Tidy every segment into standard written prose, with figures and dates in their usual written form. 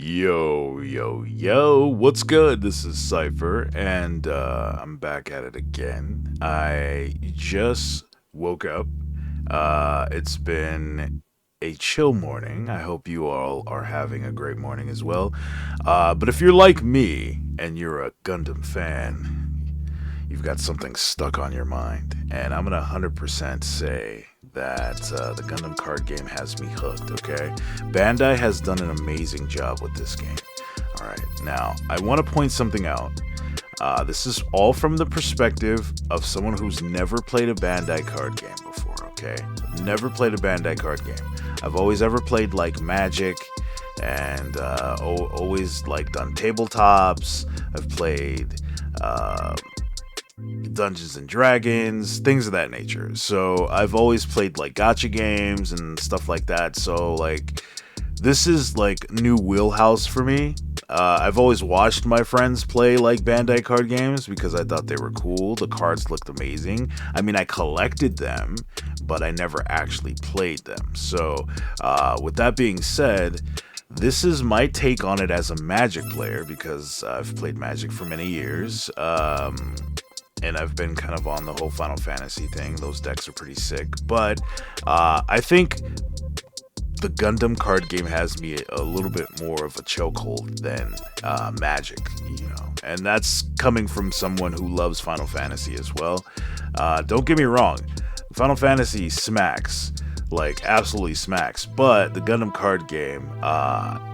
Yo, yo, yo, what's good? This is Cypher, and I'm back at it again. I just woke up. It's been a chill morning. I hope you all are having a great morning as well. But if you're like me and you're a Gundam fan, you've got something stuck on your mind. And I'm gonna 100% say that the Gundam card game has me hooked, okay? Bandai has done an amazing job with this game. Alright, now, I want to point something out. This is all from the perspective of someone who's never played a Bandai card game before, okay? Never played a Bandai card game. I've always ever played, like, Magic, and always, like, done tabletops. I've played Dungeons and Dragons, things of that nature. So I've always played like gacha games and stuff like that. So like this is like new wheelhouse for me. I've always watched my friends play like Bandai card games because I thought they were cool. The cards looked amazing. I mean, I collected them, but I never actually played them. So with that being said, this is my take on it as a Magic player because I've played Magic for many years. And I've been kind of on the whole Final Fantasy thing. Those decks are pretty sick. But I think the Gundam card game has me a little bit more of a chokehold than Magic, you know. And that's coming from someone who loves Final Fantasy as well. Don't get me wrong. Final Fantasy smacks. Like, absolutely smacks. But the Gundam card game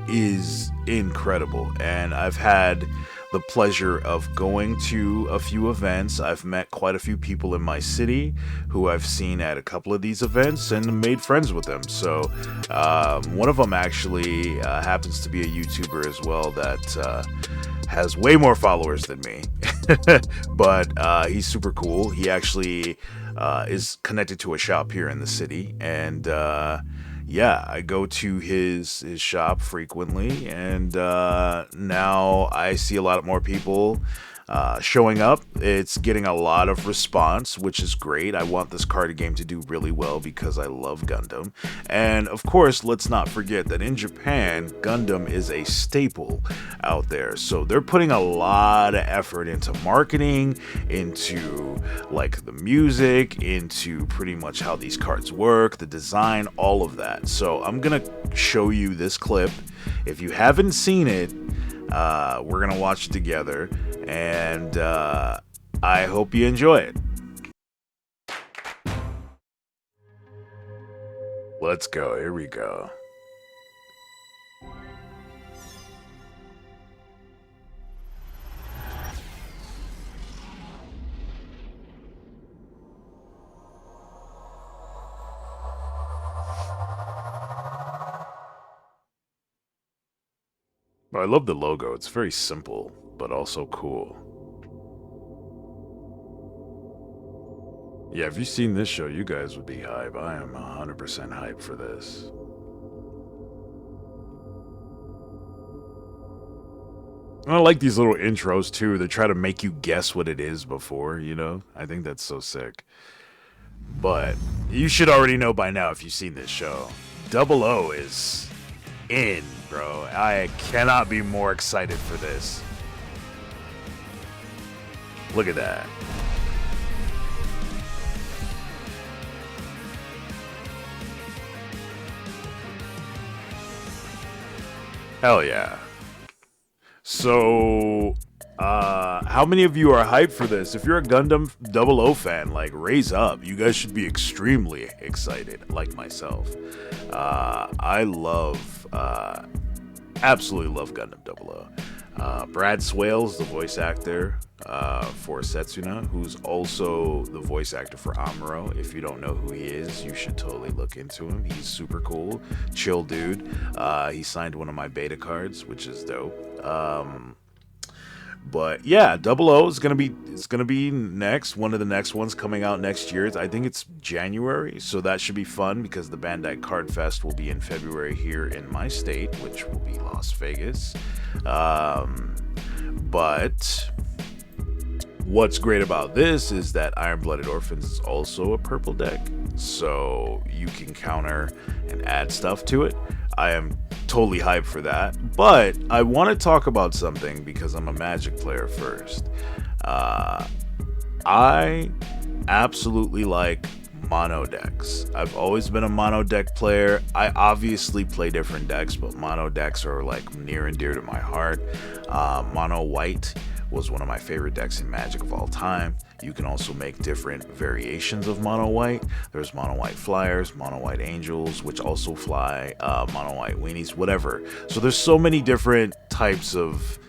is incredible. And I've had the pleasure of going to a few events. I've met quite a few people in my city who I've seen at a couple of these events and made friends with them. So one of them actually happens to be a YouTuber as well that has way more followers than me. But he's super cool. He actually is connected to a shop here in the city, and yeah, I go to his shop frequently, and now I see a lot more people showing up. It's getting a lot of response, which is great. I want this card game to do really well because I love Gundam. And of course, let's not forget that in Japan, Gundam is a staple out there. So they're putting a lot of effort into marketing, into like the music, into pretty much how these cards work, the design, all of that. So I'm gonna show you this clip. If you haven't seen it, we're gonna watch it together, and I hope you enjoy it. Let's go. Here we go. I love the logo. It's very simple, but also cool. Yeah, if you've seen this show, you guys would be hype. I am 100% hype for this. I like these little intros too. They try to make you guess what it is before, you know? I think that's so sick. But you should already know by now if you've seen this show. Double O is in, bro. I cannot be more excited for this. Look at that. Hell yeah. So, how many of you are hyped for this? If you're a Gundam 00 fan, like, raise up. You guys should be extremely excited, like myself. I love, absolutely love Gundam 00. Brad Swales, the voice actor for Setsuna, who's also the voice actor for Amuro. If you don't know who he is, you should totally look into him. He's super cool, chill dude. He signed one of my beta cards, which is dope. But yeah, Double O is gonna be next. One of the next ones coming out next year. I think it's January, so that should be fun because the Bandai Card Fest will be in February here in my state, which will be Las Vegas. But what's great about this is that Iron-Blooded Orphans is also a purple deck, so you can counter and add stuff to it. I am totally hyped for that. But I want to talk about something because I'm a Magic player first. I absolutely like mono decks. I've always been a mono deck player. I obviously play different decks, but mono decks are like near and dear to my heart. Mono white was one of my favorite decks in Magic of all time. You can also make different variations of mono white. There's mono white flyers, mono white angels, which also fly, mono white weenies, whatever. So there's so many different types of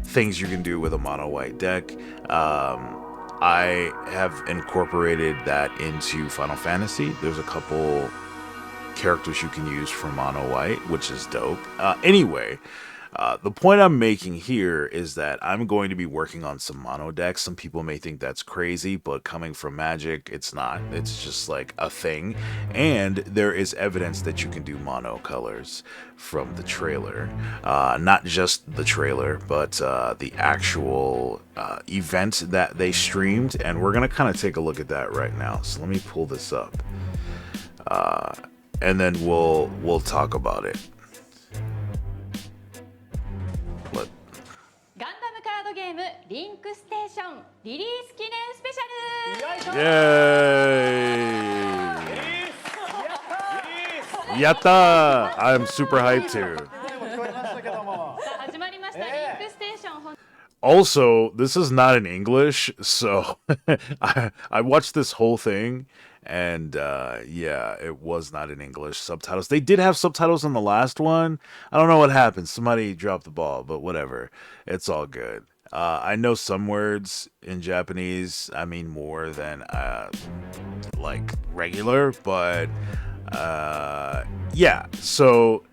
things you can do with a mono white deck. I have incorporated that into Final Fantasy. There's a couple characters you can use for mono white, which is dope. Anyway, the point I'm making here is that I'm going to be working on some mono decks. Some people may think that's crazy, but coming from Magic, it's not. It's just like a thing. And there is evidence that you can do mono colors from the trailer. Not just the trailer, but the actual event that they streamed. And we're going to kind of take a look at that right now. So let me pull this up. And then we'll talk about it. Yay! Yatta! I'm super hyped too. Also, this is not in English, so I watched this whole thing, and yeah, it was not in English subtitles. They did have subtitles on the last one. I don't know what happened. Somebody dropped the ball, but whatever. It's all good. I know some words in Japanese. I mean more than like regular, but yeah. So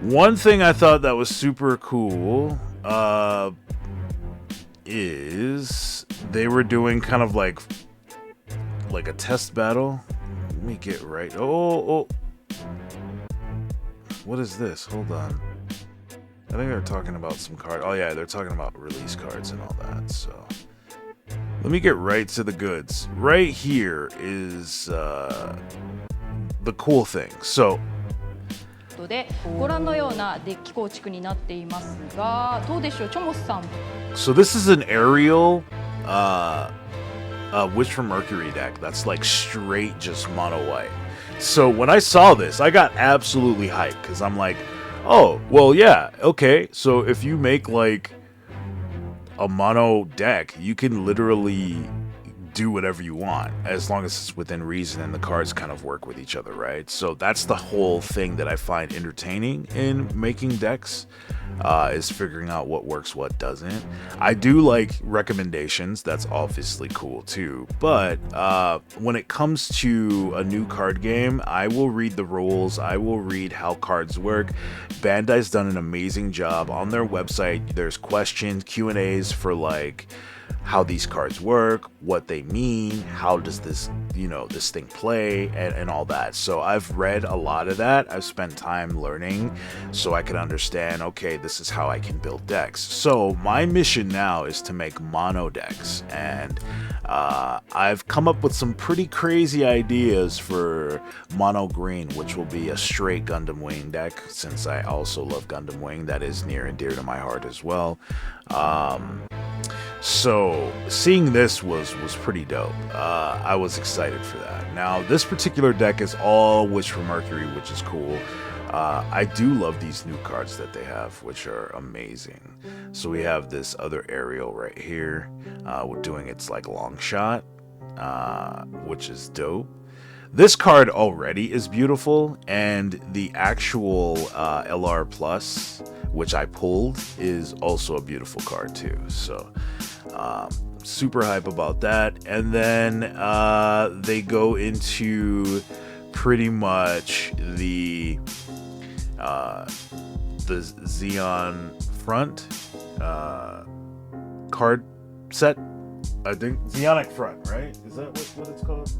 one thing I thought that was super cool is they were doing kind of like a test battle. Let me get right. Oh. What is this? Hold on. I think they're talking about some card. Oh yeah, they're talking about release cards and all that. So let me get right to the goods. Right here is the cool thing. So this is an aerial Wish from Mercury deck that's like straight just mono white. So when I saw this, I got absolutely hyped because I'm like, oh, well, yeah, okay. So if you make like a mono deck, you can literally do whatever you want as long as it's within reason and the cards kind of work with each other, right? So that's the whole thing that I find entertaining in making decks, is figuring out what works, what doesn't. I do like recommendations. That's obviously cool too. But when it comes to a new card game, I will read the rules. I will read how cards work. Bandai's done an amazing job on their website. There's questions, Q&As for like how these cards work, what they mean, how does this, this thing play, and all that. So I've read a lot of that. I've spent time learning so I can understand, okay, this is how I can build decks. So my mission now is to make mono decks, and I've come up with some pretty crazy ideas for mono green, which will be a straight Gundam Wing deck, since I also love Gundam Wing. That is near and dear to my heart as well. So seeing this was pretty dope. I was excited for that. Now this particular deck is all Wish from Mercury, which is cool. I do love these new cards that they have, which are amazing. So we have this other aerial right here. We're doing its like long shot, which is dope. This card already is beautiful, and the actual LR Plus, which I pulled, is also a beautiful card too. So super hype about that. And then they go into pretty much the Xeon Front card set. I think Xeonic Front, right? Is that what it's called?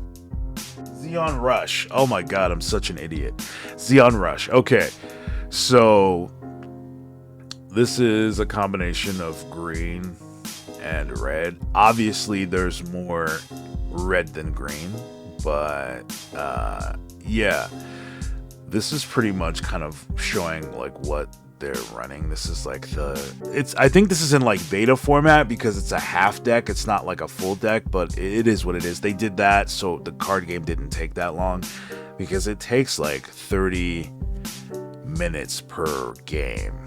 Xeon Rush. Oh my god, I'm such an idiot. Xeon Rush. Okay, so this is a combination of green and red. Obviously, there's more red than green, but yeah. this is pretty much kind of showing like what they're running. This is like I think this is in like beta format because it's a half deck. It's not like a full deck, but it is what it is. They did that so the card game didn't take that long, because it takes like 30 minutes per game.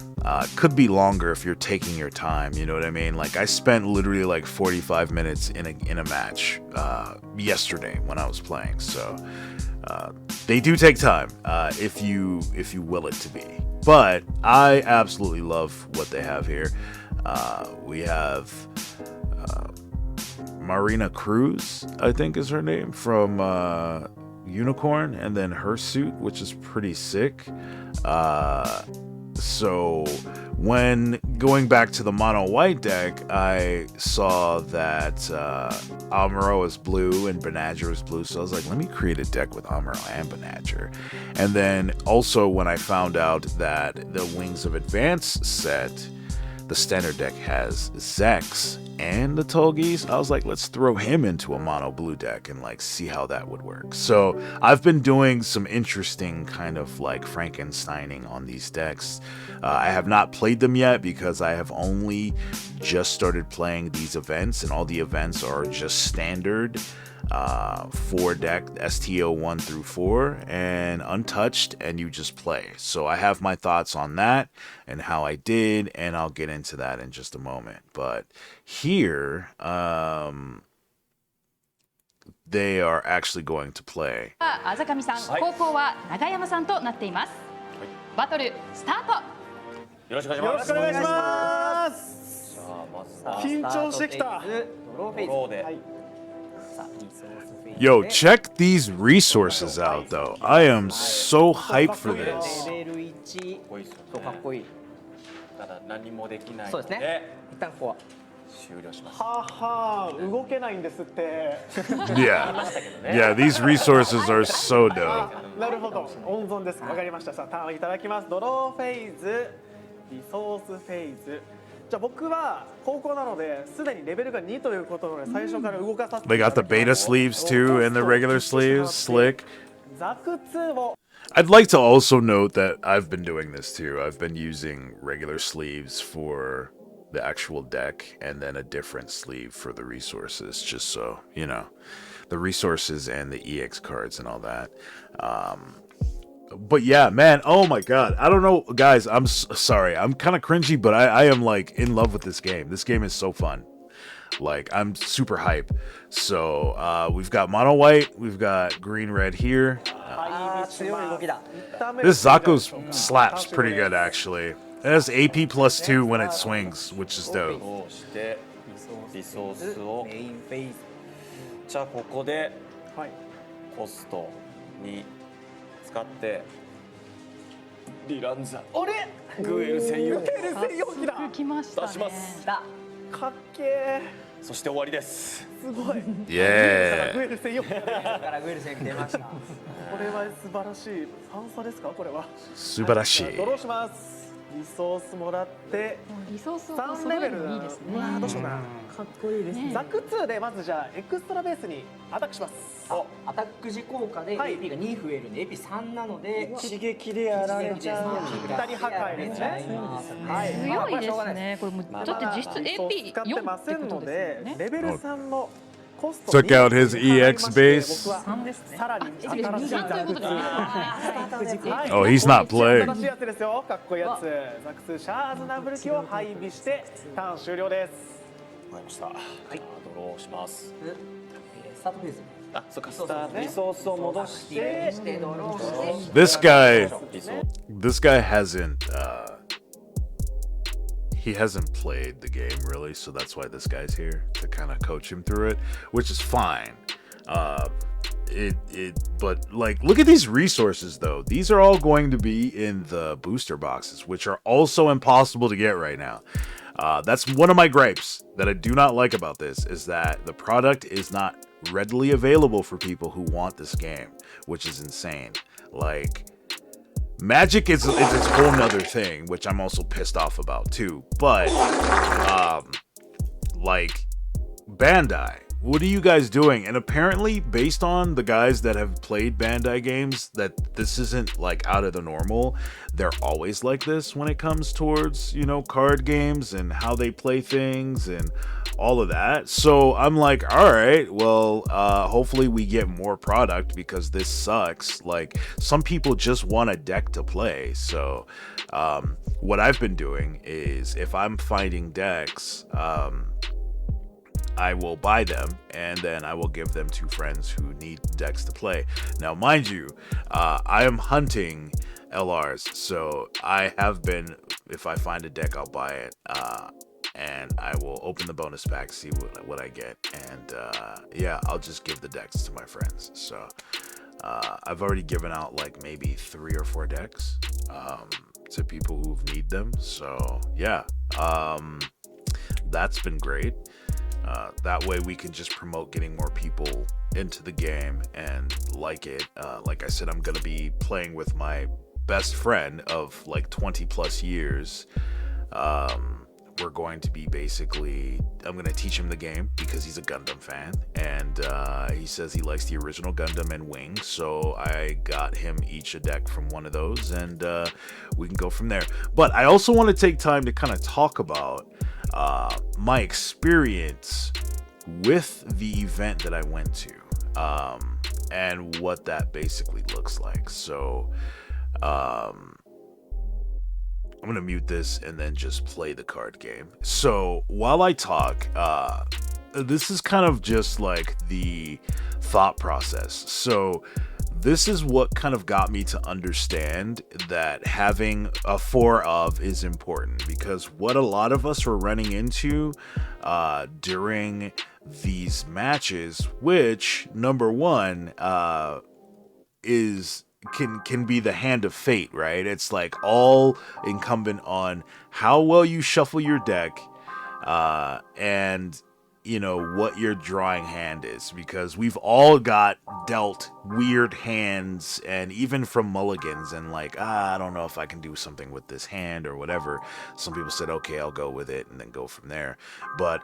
Could be longer if you're taking your time, you know what I mean? Like I spent literally like 45 minutes in a match yesterday when I was playing. So they do take time if you will it to be. But I absolutely love what they have here. We have Marina Cruz, I think is her name, from Unicorn, and then her suit, which is pretty sick. So when going back to the mono white deck, I saw that Amuro is blue and Banadger is blue, so I was like, let me create a deck with Amuro and Banadger. And then also when I found out that the Wings of Advance set, the standard deck has Zex and the Tolgis, I was like, let's throw him into a mono blue deck and like see how that would work. So I've been doing some interesting kind of like Frankensteining on these decks. I have not played them yet because I have only just started playing these events, and all the events are just standard 4 deck, STO 1 through 4, and untouched, and you just play. So I have my thoughts on that and how I did, and I'll get into that in just a moment. But here, they are actually going to play. あざかみさん、後攻は長山さんとなっています。バトルスタート。よろしくお願いします。緊張してきた。ドローフェイズ。Yo, check these resources out, though. I am so hyped for this. かっこいい。ただ何もできないそうですね。一旦ここは終了します。はは動けないんですって。Yeah, these resources are so dope. なるほど、温存です。わかりました。さあ、ターンいただきます。ドローフェイズ、リソースフェイズ。じゃあ僕は高校なのですでにレベルが2ということなので最初から動かさせて。They got the beta sleeves too and the regular sleeves, slick. ザク2を。I'd like to also note that I've been doing this too. I've been using regular sleeves for the actual deck and then a different sleeve for the resources, just so, you know, the resources and the EX cards and all that. But yeah, man, oh my god. I don't know, guys, I'm sorry. I'm kind of cringy, but I am like in love with this game. This game is so fun. Like, I'm super hype. So, we've got mono white, we've got green red here. This Zaku's slaps pretty good, actually. It has AP +2 when it swings, which is dope. リソースをじゃあここでコストに使ってリランザグエル専用機だ来ましたね。出しますかっけー。そして終わりです。すごい。Yeah. グエル専用機。からグエル戦出ました。これは素晴らしい。三差ですかこれは。素晴らしい。ドローします。リソースもらってリソースを3レベルいいですね。うわどうしようかな。かっこいいですね。ザク2でまずじゃあエクストラベースにアタックします。アタック時効果で AP が2増えるんで AP3 なので刺激でやられちゃう。二人破壊ですね。強いですね。これもだって実質 AP4 使ってませんのでレベル3のコスト Took out his EX base. 3ですね。さらに新しいザク2。Oh, he's not 新 playing. しいやつですよ。かっこいいやつ。ザク2シャーズナブル機を配備してターン終了です。わかりました。はい。ドローします。スタートフェーズ。あ、そうか。スタートリソースを戻してドローして This guy hasn't he hasn't played the game really, so that's why this guy's here to kind of coach him through it, which is fine. But like, look at these resources though. These are all going to be in the booster boxes, which are also impossible to get right now. That's one of my gripes that I do not like about this, is that the product is not readily available for people who want this game, which is insane. Like, Magic is its whole nother thing, which I'm also pissed off about too. But like Bandai, what are you guys doing? And apparently, based on the guys that have played Bandai games, that this isn't like out of the normal. They're always like this when it comes towards, you know, card games and how they play things and all of that. So I'm like, all right, well, hopefully we get more product because this sucks. Like, some people just want a deck to play. So what I've been doing is, if I'm finding decks, I will buy them and then I will give them to friends who need decks to play. Now, mind you, I am hunting LRs, so I have been, if I find a deck, I'll buy it, and I will open the bonus pack, see what I get, and yeah, I'll just give the decks to my friends. So I've already given out like maybe 3 or 4 decks to people who need them. So yeah, that's been great. That way we can just promote getting more people into the game and like it. Like I said, I'm going to be playing with my best friend of like 20 plus years. We're going to be I'm going to teach him the game because he's a Gundam fan. And he says he likes the original Gundam and Wing. So I got him each a deck from one of those, and we can go from there. But I also want to take time to kind of talk about my experience with the event that I went to, and what that basically looks like. So I'm gonna mute this and then just play the card game. So while I talk, this is kind of just like the thought process. So this is what kind of got me to understand that having a 4 of is important, because what a lot of us were running into during these matches, which number one can be the hand of fate, right? It's like all incumbent on how well you shuffle your deck, and you know what your drawing hand is, because we've all got dealt weird hands, and even from mulligans, and like, I don't know if I can do something with this hand or whatever. Some people said, okay, I'll go with it and then go from there. But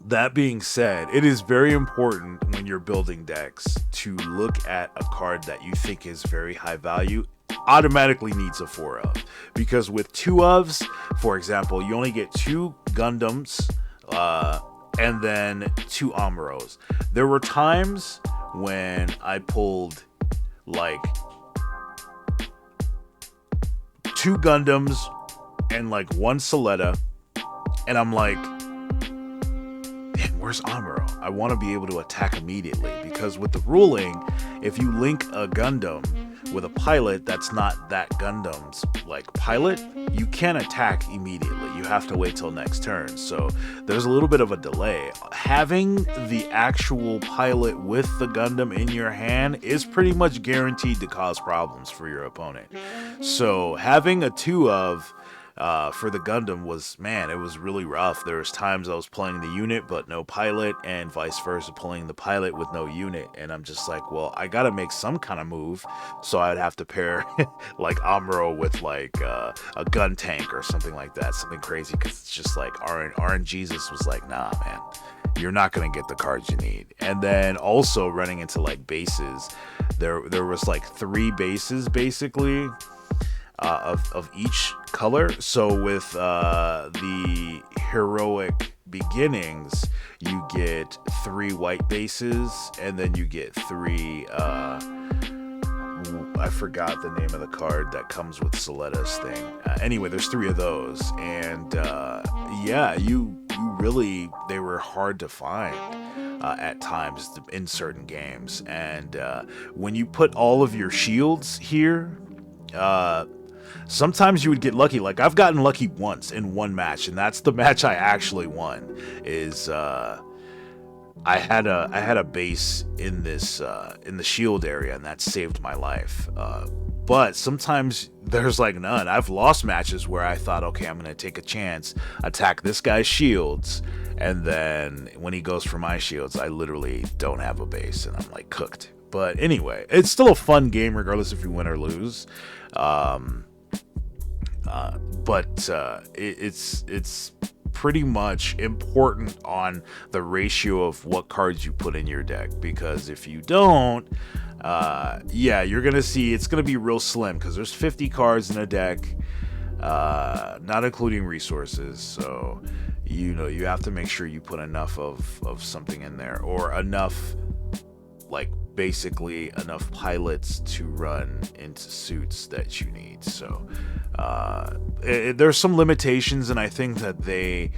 that being said, it is very important when you're building decks to look at a card that you think is very high value, automatically needs a 4 of, because with 2 ofs, for example, you only get 2 Gundams, and then 2 Amuros. There were times when I pulled like 2 Gundams and like 1 Soletta, and I'm like, where's Amuro? I want to be able to attack immediately, because with the ruling, if you link a Gundam with a pilot that's not that Gundam's like pilot, you can't attack immediately. You have to wait till next turn. So there's a little bit of a delay. Having the actual pilot with the Gundam in your hand is pretty much guaranteed to cause problems for your opponent. So having a 2 of for the Gundam was, man, it was really rough. There was times I was playing the unit but no pilot, and vice versa, playing the pilot with no unit, and I'm just like, well, I gotta make some kind of move. So I'd have to pair like Amuro with like a gun tank or something like that, something crazy, because it's just like RNGesus was like, nah, man, you're not gonna get the cards you need. And then also running into like bases, there was like 3 bases basically, of each color. So with the heroic beginnings, you get 3 white bases, and then you get 3 I forgot the name of the card that comes with Soletta's thing. Anyway, there's 3 of those, and yeah, you really, they were hard to find at times in certain games. And when you put all of your shields here, sometimes you would get lucky. Like, I've gotten lucky once in one match, and that's the match I actually won. Is I had a base in this in the shield area, and that saved my life. But sometimes there's like none. I've lost matches where I thought, okay, I'm gonna take a chance, attack this guy's shields, and then when he goes for my shields, I literally don't have a base, and I'm like cooked. But anyway, it's still a fun game regardless if you win or lose. But it's pretty much important on the ratio of what cards you put in your deck, because if you don't, yeah, you're gonna see it's gonna be real slim because there's 50 cards in a deck, not including resources. So you have to make sure you put enough of something in there, or enough, like basically enough pilots to run into suits that you need. So there's some limitations, and I think that they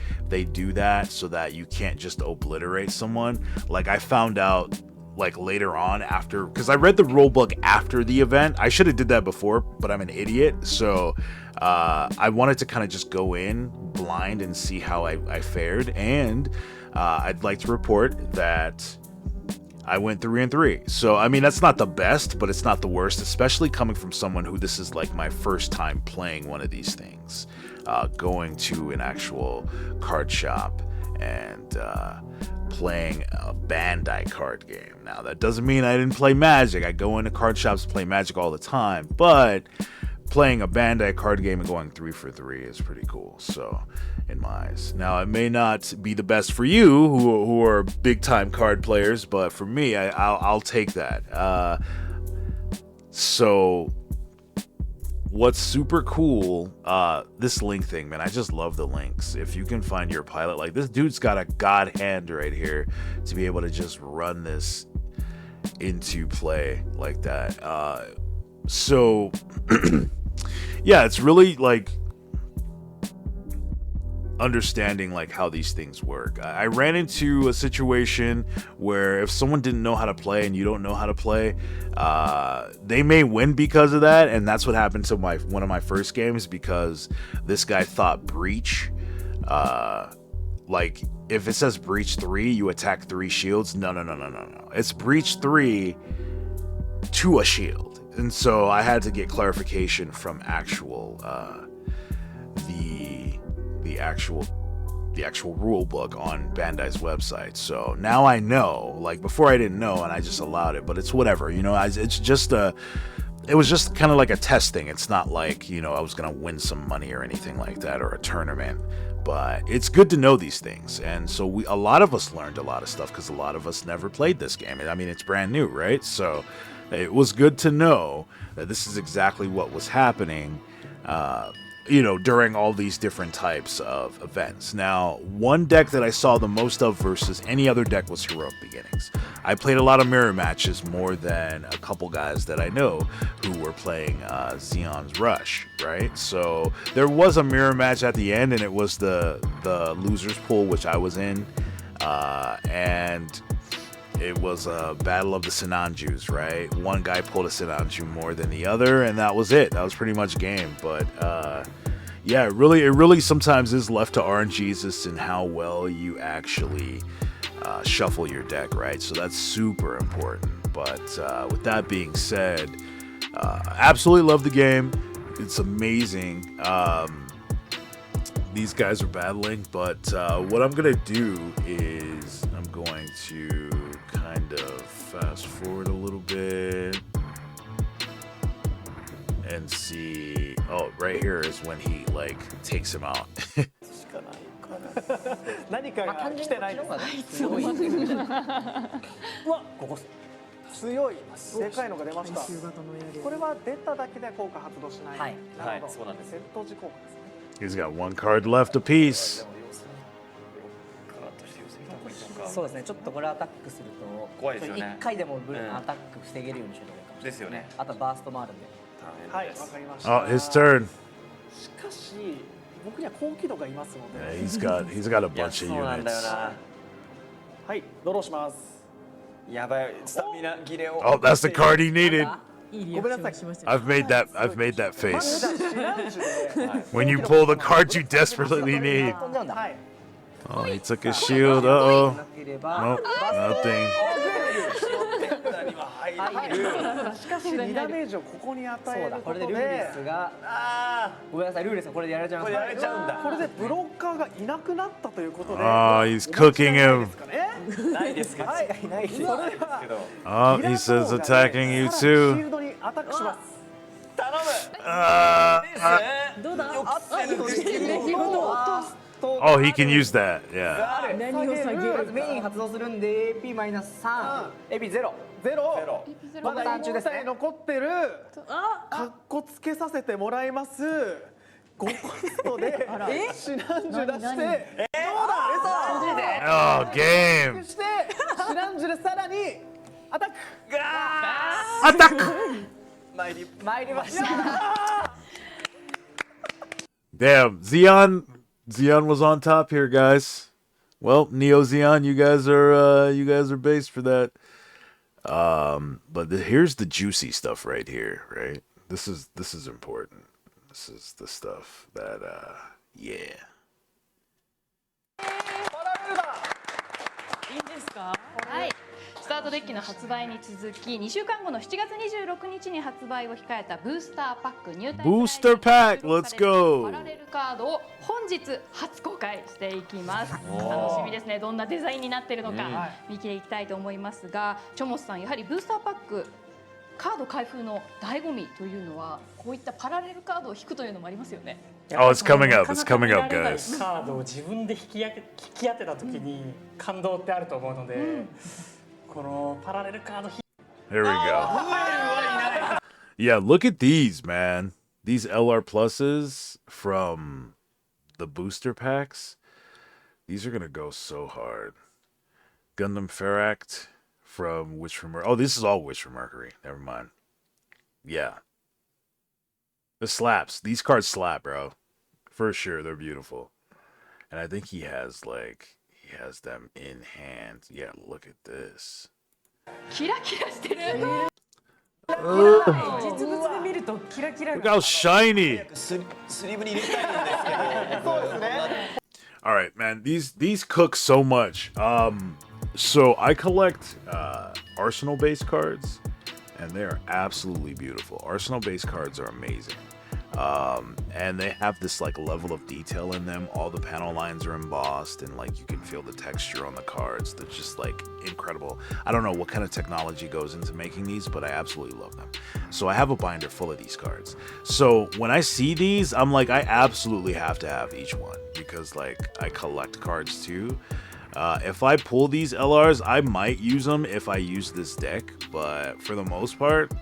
do that so that you can't just obliterate someone. Like I found out like later on, after, because I read the rulebook after the event. I should have did that before, but I'm an idiot. So I wanted to kind of just go in blind and see how I fared, and I'd like to report that I went 3-3. So I mean, that's not the best, but it's not the worst, especially coming from someone who this is like my first time playing one of these things, going to an actual card shop and playing a Bandai card game. Now that doesn't mean I didn't play Magic. I go into card shops to play Magic all the time, but playing a Bandai card game and going 3-3 is pretty cool. So in my eyes, now it may not be the best for you who are big time card players, but for me, I'll take that. So what's super cool, this link thing, man, I just love the links. If you can find your pilot, like this dude's got a god hand right here to be able to just run this into play like that. So yeah, it's really like understanding like how these things work. I ran into a situation where if someone didn't know how to play and you don't know how to play, they may win because of that. And that's what happened to one of my first games, because this guy thought breach, like if it says breach 3, you attack 3 shields. No. It's breach 3 to a shield. And so I had to get clarification from actual the actual rule book on Bandai's website. So now I know. Like before I didn't know and I just allowed it, but it's whatever, it was just kind of like a test thing. It's not like, I was gonna win some money or anything like that, or a tournament. But it's good to know these things. And so a lot of us learned a lot of stuff because a lot of us never played this game. I mean, it's brand new, right? So it was good to know that this is exactly what was happening, during all these different types of events. Now, one deck that I saw the most of versus any other deck was Heroic Beginnings. I played a lot of mirror matches, more than a couple guys that I know who were playing Xeon's Rush, right? So there was a mirror match at the end, and it was the losers pool, which I was in, and it was a battle of the Sinanjus, right? One guy pulled a Sinanju more than the other, and that was it. That was pretty much game. But yeah, it really sometimes is left to RNGs and how well you actually shuffle your deck, right? So that's super important. But with that being said, absolutely love the game. It's amazing. These guys are battling, but what I'm gonna do is I'm going to kind of fast forward a little bit and see. Oh, right here is when he like takes him out. 何かが来てないですね。うわ、ここ強いでかいのが出ました。これは出ただけで効果発動しない。はい、なるほど。そうなんです。戦闘時効果ですね。 He's got one card left apiece. そうですね。ちょっとこれアタックすると怖いですよね。1回でもアタック防げるようにしといた方がいいかもしれないですよね。あとバーストもあるんで。はい、わかりました。Oh, his turn. しかし僕には高機動がいますので。Yeah, he's got a bunch of units. はい、ドローします。やばい、スタミナ切れを。Oh, that's the card he needed. ごめんなさい。I've made that face. When you pull the card you desperately need. Oh, he took his shield. Uh-oh. Nope, nothing. しかし2ダメージをここに与えることで、これでルーレスがごめんなさい、ルーレスがこれでやられちゃいます。やられちゃうんだ。これでブロッカーがいなくなったということで。Oh, he's cooking him. ないですか。間違いないですけど。Oh, he says attacking you too. シールドにアタックします。頼む。どうだ？あ、Oh, he can use that. Yeah. 何を下げるまずメイン発動するんで AP-3 AP0 ゼロゼまだボタン中ですね1体残ってるかっこつけさせてもらいます5コストでシナンジュ出してどうだ Oh, game. してシナンジュでさらにアタック Attack! 参りました Damn, Xeon was on top here, guys. Well, Neo Xeon, you guys are based for that. But here's the juicy stuff right here, right? This is important. This is the stuff that yeah. いいんですか？はい。スタートデッキの発売に続き2週間後の7月26日に発売を控えたブースターパック入隊 Booster pack, let's go. パラレルカードを本日初公開していきます。楽しみですね。どんなデザインになっているのか見ていきたいと思いますが、チョモスさんやはりブースターパックカード開封の醍醐味というのはこういったパラレルカードを引くというのもありますよね。Oh, it's coming up. It's coming up, guys. カードを自分で引き当てた時に感動ってあると思うので、このパラレルカード Here we go. Yeah, look at these, man. These LR pluses from the booster packs. These are gonna go so hard. Gundam Ferract from Wish for Mercury. Oh, this is all Wish for Mercury. Never mind. Yeah. This slaps. These cards slap, bro. For sure, they're beautiful. And I think he has them in hand. Yeah, look at this. キラキラしてる。実物で見るとキラキラ Look how shiny. スリーブに入れたいんですけどそうですね All right, man. These cook so much. So I collect Arsenal-based cards, and they are absolutely beautiful. Arsenal-based cards are amazing. And they have this like level of detail in them. All the panel lines are embossed, and like you can feel the texture on the cards. They're just like incredible. I don't know what kind of technology goes into making these, but I absolutely love them. So I have a binder full of these cards. So when I see these, I'm like, I absolutely have to have each one because like I collect cards too. If I pull these LRs, I might use them if I use this deck, but for the most part,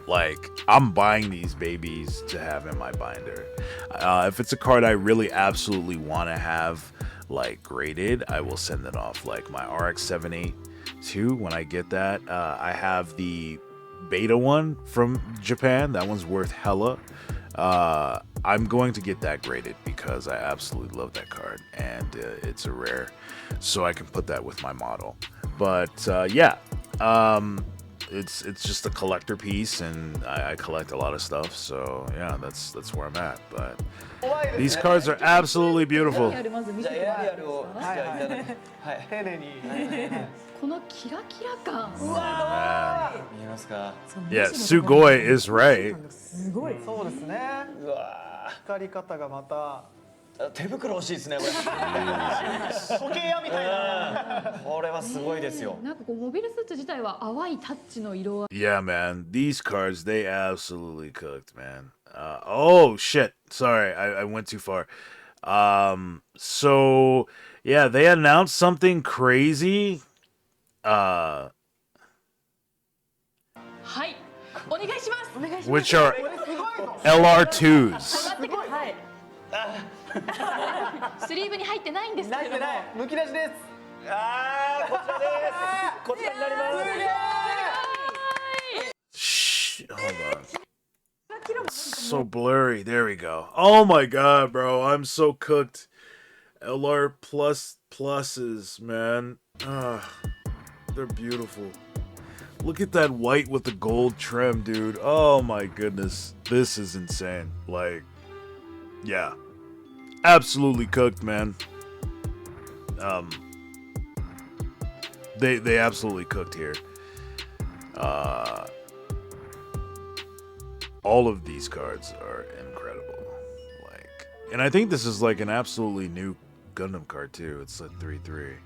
like, I'm buying these babies to have in my binder. If it's a card I really absolutely want to have, like, graded, I will send it off. Like, my RX-782, when I get that, I have the beta one from Japan. That one's worth hella. I'm going to get that graded because I absolutely love that card. And it's a rare, so I can put that with my model. But, yeah. It's just a collector piece, and I collect a lot of stuff, so yeah, that's where I'm at. But these cards are absolutely beautiful. まず見せてもらっていいですか？丁寧にこのキラキラ感。見えますか Yeah, Sugoi is right. すごいそうですねうわ光り方がまたー手袋欲しいですねこれ時計屋みたいなこれはすごいですよなんかこうモビルスーツ自体は淡いタッチの色合い。 Yeah, man, these cards, they absolutely cooked, man. Oh shit, sorry, I went too far. So yeah, they announced something crazy. はい。お願いします。お願いします。 Which are LR2s. はい。スリーブに入ってないんですけれども。むき出しですあーこちらですこちらになります Shh, hold on. So blurry. There we go. Oh my god, bro. I'm so cooked. LR pluses, man. They're beautiful. Look at that white with the gold trim, dude. Oh my goodness. This is insane. Like, yeah. Absolutely cooked, man. They absolutely cooked here. All of these cards are incredible. Like, and I think this is like an absolutely new Gundam card too. It's a 3/3.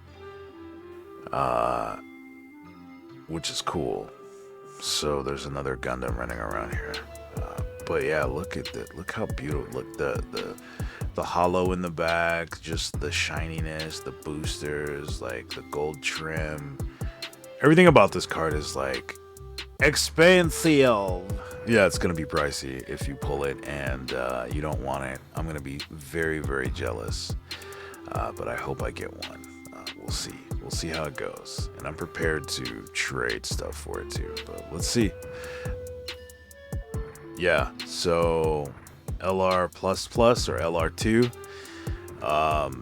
Which is cool. So there's another Gundam running around here. But yeah, look at that. Look how beautiful. Look the hollow in the back, just the shininess, the boosters, like the gold trim. Everything about this card is like expensive. Yeah, it's gonna be pricey if you pull it and you don't want it. I'm gonna be very, very jealous. But I hope I get one. We'll see. We'll see how it goes. And I'm prepared to trade stuff for it too. But let's see. Yeah, so LR++ or LR2.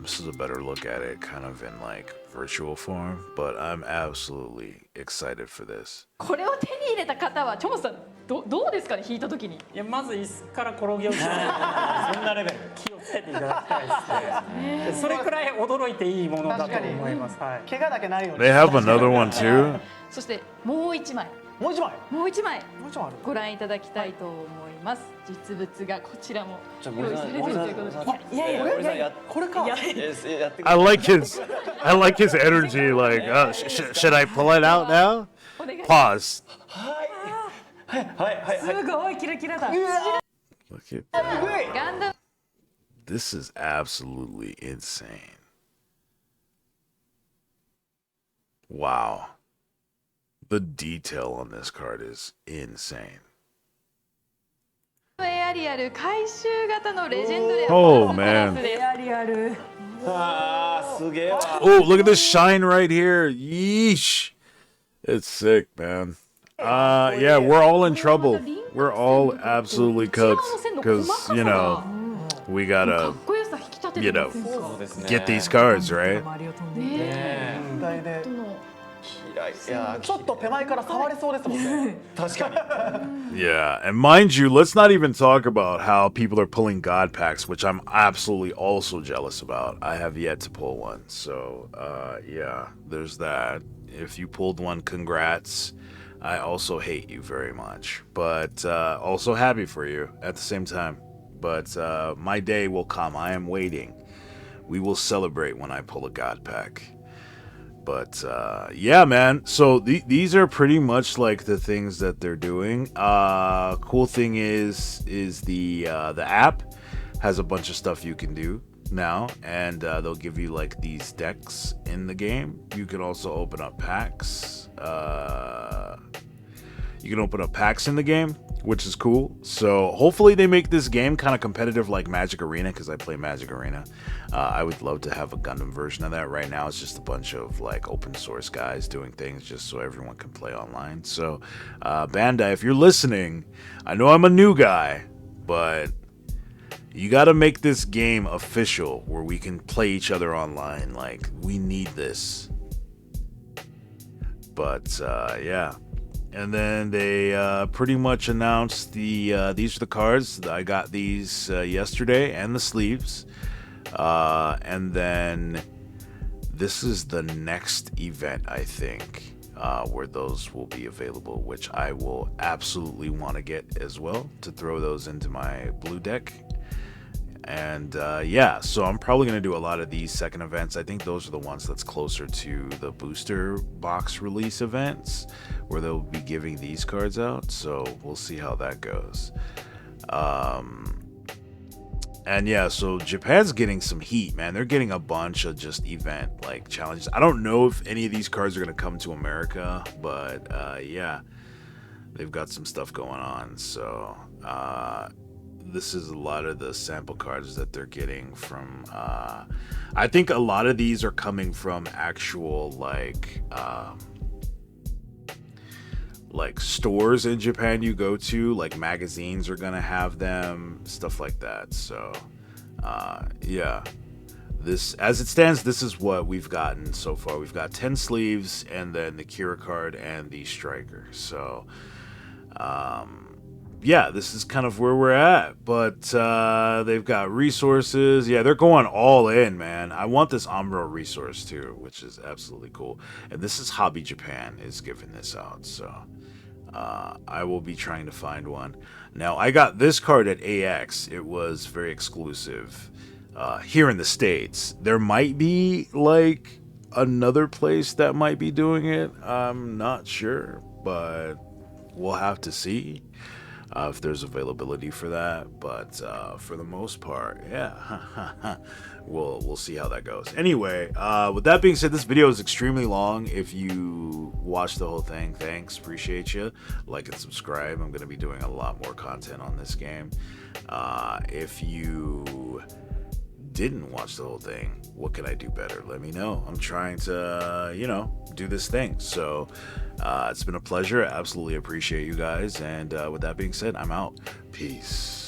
This is a better look at it, kind of in like virtual form, but I'm absolutely excited for this. これを手に入れた方はチョモさんどうですかね、引いた時に。いやまず椅子から転げ落ちないそんなレベル気をつけていただきたいですね。それくらい驚いていいものだと思います。はい。怪我だけないように。 They have another one too. そしてもう一枚もう一枚ある。ご覧いただきたいと思います。実物がこちらもじゃあ用意されているということで。いやいやこれか。I like his energy. Like, should I pull it out now? Pause. すごいキラキラだ。 Look at ガンダム this is absolutely insane. Wow. The detail on this card is insane. エアリアル回収型のレジェンドで Oh クラス man. です。ありある。すげえわ Oh, look at this shine right here. Yeesh. It's sick, man. Yeah, we're all in trouble. We're all absolutely cooked because, you know, we か gotta, っこよさ引き立てて you ま know, せんか。そうですね get these cards, right? ね問題でえ。いやちょっと手前から触れそうですもんね。確かに Yeah, and mind you, let's not even talk about how people are pulling God packs, which I'm absolutely also jealous about. I have yet to pull one, so yeah, there's that. If you pulled one, congrats. I also hate you very much, but also happy for you at the same time. But my day will come. I am waiting. We will celebrate when I pull a God pack. But yeah, man. So these are pretty much like the things that they're doing. Cool thing is the app has a bunch of stuff you can do now, and they'll give you like these decks in the game. You can also open up packs. You can open up packs in the game, which is cool. So hopefully they make this game kind of competitive like Magic Arena, because I play Magic Arena. I would love to have a Gundam version of that. Right now it's just a bunch of like open source guys doing things just so everyone can play online. So Bandai, if you're listening, I know I'm a new guy, but you got to make this game official where we can play each other online. Like, we need this. But yeah. And then they pretty much announced these are the cards. I got these yesterday, and the sleeves. And then this is the next event, I think, where those will be available, which I will absolutely want to get as well to throw those into my blue deck. And yeah, so I'm probably going to do a lot of these second events. I think those are the ones that's closer to the booster box release events where they'll be giving these cards out. So we'll see how that goes. And yeah, so Japan's getting some heat, man. They're getting a bunch of just event like challenges. I don't know if any of these cards are going to come to America, but yeah, they've got some stuff going on. So this is a lot of the sample cards that they're getting from I think a lot of these are coming from actual like stores in Japan you go to, like magazines are gonna have them, stuff like that. So yeah, this, as it stands, this is what we've gotten so far. We've got 10 sleeves and then the Kira card and the Striker. So yeah, this is kind of where we're at, but they've got resources. Yeah, they're going all in, man. I want this Umbro resource too, which is absolutely cool. And this is Hobby Japan is giving this out, so I will be trying to find one. Now, I got this card at AX. It was very exclusive here in the States. There might be like another place that might be doing it. I'm not sure, but we'll have to see. if there's availability for that. But for the most part, yeah, we'll see how that goes. Anyway, with that being said, this video is extremely long. If you watched the whole thing, thanks, appreciate you. Like and subscribe. I'm gonna be doing a lot more content on this game. If you didn't watch the whole thing, what can I do better? Let me know. I'm trying to, do this thing. So it's been a pleasure. I absolutely appreciate you guys. And with that being said, I'm out. Peace.